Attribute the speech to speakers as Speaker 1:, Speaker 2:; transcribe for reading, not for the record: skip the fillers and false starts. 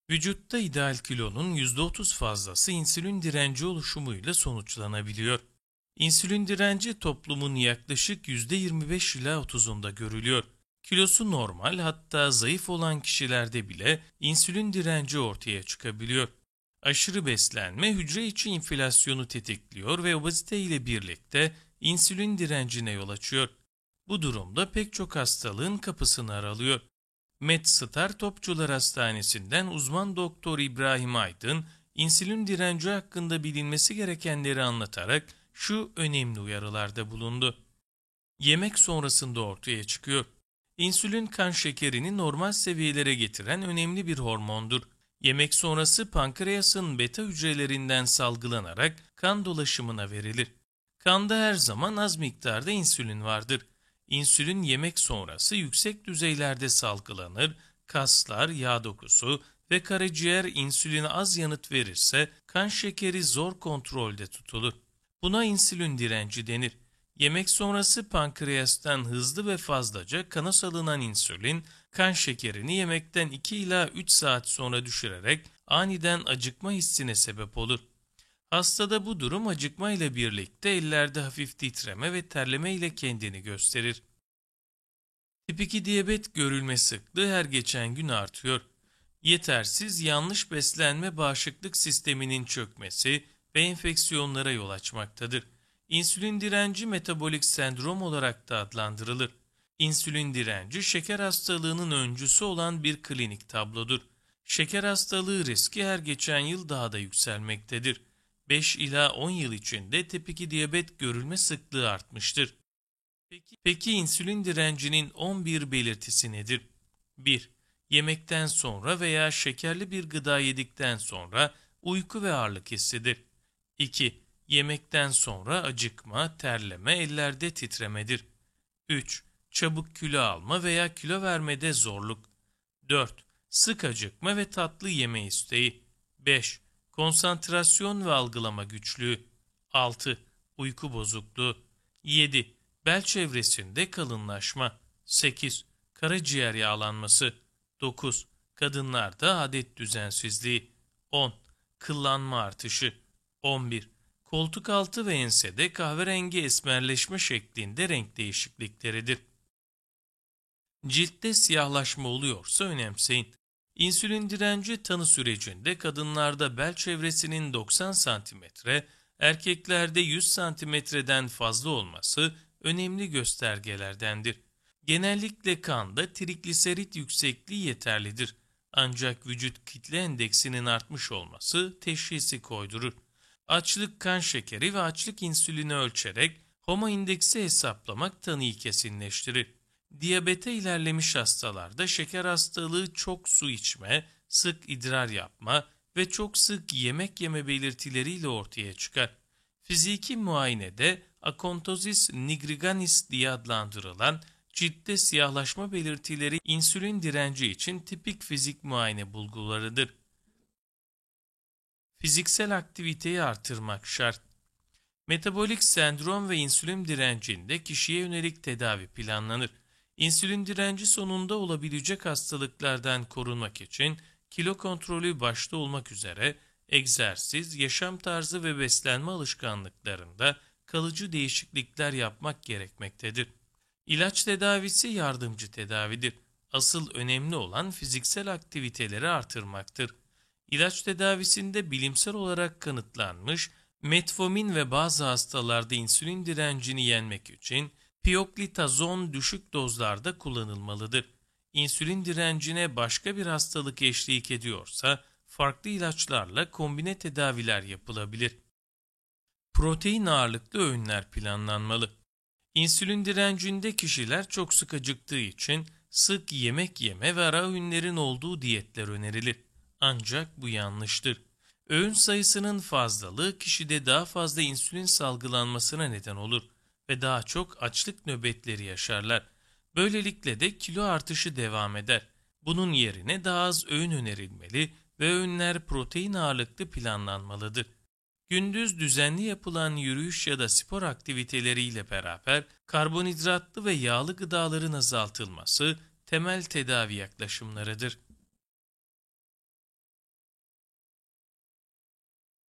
Speaker 1: Vücutta ideal kilonun %30 fazlası insülin direnci oluşumuyla sonuçlanabiliyor. İnsülin direnci toplumun yaklaşık %25 ila 30'unda görülüyor. Kilosu normal hatta zayıf olan kişilerde bile insülin direnci ortaya çıkabiliyor. Aşırı beslenme hücre içi enflasyonu tetikliyor ve obezite ile birlikte insülin direncine yol açıyor. Bu durumda pek çok hastalığın kapısını aralıyor. MedStar Topçular Hastanesi'nden uzman doktor İbrahim Aydın, insülin direnci hakkında bilinmesi gerekenleri anlatarak şu önemli uyarılarda bulundu. Yemek sonrasında ortaya çıkıyor. İnsülin kan şekerini normal seviyelere getiren önemli bir hormondur. Yemek sonrası pankreasın beta hücrelerinden salgılanarak kan dolaşımına verilir. Kanda her zaman az miktarda insülin vardır. İnsülin yemek sonrası yüksek düzeylerde salgılanır, kaslar, yağ dokusu ve karaciğer insüline az yanıt verirse kan şekeri zor kontrolde tutulur. Buna insülin direnci denir. Yemek sonrası pankreastan hızlı ve fazlaca kana salınan insülin, kan şekerini yemekten 2 ila 3 saat sonra düşürerek aniden acıkma hissine sebep olur. Hastada bu durum acıkma ile birlikte ellerde hafif titreme ve terleme ile kendini gösterir. Tip 2 diyabet görülme sıklığı her geçen gün artıyor. Yetersiz, yanlış beslenme bağışıklık sisteminin çökmesi ve enfeksiyonlara yol açmaktadır. İnsülin direnci metabolik sendrom olarak da adlandırılır. İnsülin direnci şeker hastalığının öncüsü olan bir klinik tablodur. Şeker hastalığı riski her geçen yıl daha da yükselmektedir. 5 ila 10 yıl içinde tip 2 diyabet görülme sıklığı artmıştır. Peki insülin direncinin 11 belirtisi nedir? 1. Yemekten sonra veya şekerli bir gıda yedikten sonra uyku ve ağırlık hissidir. 2. Yemekten sonra acıkma, terleme, ellerde titremedir. 3. Çabuk kilo alma veya kilo vermede zorluk. 4. Sık acıkma ve tatlı yeme isteği. 5. Konsantrasyon ve algılama güçlüğü. 6. Uyku bozukluğu. 7. Bel çevresinde kalınlaşma. 8. Karaciğer yağlanması. 9. Kadınlarda adet düzensizliği. 10. Kıllanma artışı. 11. Koltuk altı ve ensede kahverengi esmerleşme şeklinde renk değişiklikleridir. Ciltte siyahlaşma oluyorsa önemseyin. İnsülin direnci tanı sürecinde kadınlarda bel çevresinin 90 cm, erkeklerde 100 cm'den fazla olması önemli göstergelerdendir. Genellikle kanda trigliserit yüksekliği yeterlidir. Ancak vücut kitle endeksinin artmış olması teşhisi koydurur. Açlık kan şekeri ve açlık insülini ölçerek HOMA indeksi hesaplamak tanıyı kesinleştirir. Diyabete ilerlemiş hastalarda şeker hastalığı, çok su içme, sık idrar yapma ve çok sık yemek yeme belirtileriyle ortaya çıkar. Fiziki muayenede akontozis nigrikanis diye adlandırılan ciltte siyahlaşma belirtileri insülin direnci için tipik fizik muayene bulgularıdır. Fiziksel aktiviteyi artırmak şart. Metabolik sendrom ve insülin direncinde kişiye yönelik tedavi planlanır. İnsülin direnci sonunda olabilecek hastalıklardan korunmak için kilo kontrolü başta olmak üzere egzersiz, yaşam tarzı ve beslenme alışkanlıklarında kalıcı değişiklikler yapmak gerekmektedir. İlaç tedavisi yardımcı tedavidir. Asıl önemli olan fiziksel aktiviteleri artırmaktır. İlaç tedavisinde bilimsel olarak kanıtlanmış metformin ve bazı hastalarda insülin direncini yenmek için pioglitazon düşük dozlarda kullanılmalıdır. İnsülin direncine başka bir hastalık eşlik ediyorsa farklı ilaçlarla kombine tedaviler yapılabilir. Protein ağırlıklı öğünler planlanmalı. İnsülin direncinde kişiler çok sık acıktığı için sık yemek yeme ve ara öğünlerin olduğu diyetler önerilir. Ancak bu yanlıştır. Öğün sayısının fazlalığı kişide daha fazla insülin salgılanmasına neden olur ve daha çok açlık nöbetleri yaşarlar. Böylelikle de kilo artışı devam eder. Bunun yerine daha az öğün önerilmeli ve öğünler protein ağırlıklı planlanmalıdır. Gündüz düzenli yapılan yürüyüş ya da spor aktiviteleriyle beraber karbonhidratlı ve yağlı gıdaların azaltılması temel tedavi yaklaşımlarıdır.